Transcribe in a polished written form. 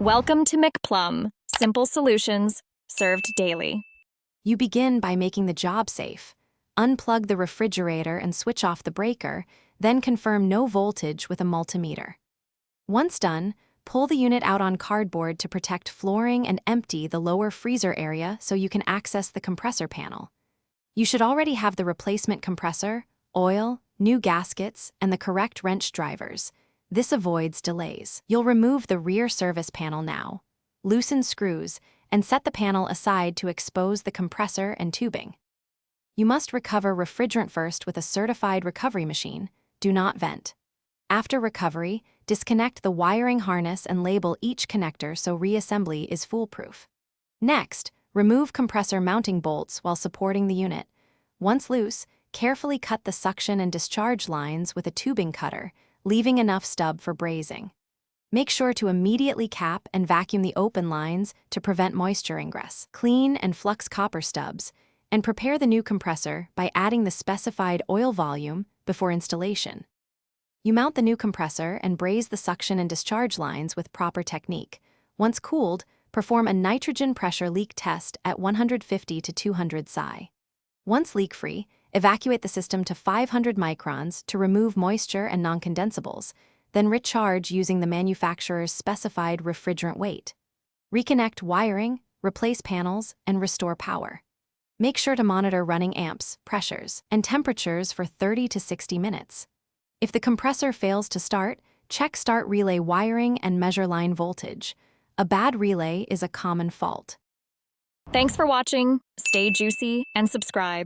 Welcome to McPlum, simple solutions served daily. You begin by making the job safe. Unplug the refrigerator and switch off the breaker, then confirm no voltage with a multimeter. Once done, pull the unit out on cardboard to protect flooring and empty the lower freezer area so you can access the compressor panel. You should already have the replacement compressor, oil, new gaskets, and the correct wrench drivers. This avoids delays. You'll remove the rear service panel now. Loosen screws and set the panel aside to expose the compressor and tubing. You must recover refrigerant first with a certified recovery machine. Do not vent. After recovery, disconnect the wiring harness and label each connector so reassembly is foolproof. Next, remove compressor mounting bolts while supporting the unit. Once loose, carefully cut the suction and discharge lines with a tubing cutter, leaving enough stub for brazing. Make sure to immediately cap and vacuum the open lines to prevent moisture ingress. Clean and flux copper stubs, and prepare the new compressor by adding the specified oil volume before installation. You mount the new compressor and braze the suction and discharge lines with proper technique. Once cooled, perform a nitrogen pressure leak test at 150 to 200 psi. Once leak-free, evacuate the system to 500 microns to remove moisture and non-condensables, then recharge using the manufacturer's specified refrigerant weight. Reconnect wiring, replace panels, and restore power. Make sure to monitor running amps, pressures, and temperatures for 30 to 60 minutes. If the compressor fails to start, check start relay wiring and measure line voltage. A bad relay is a common fault. Thanks for watching. Stay juicy and subscribe.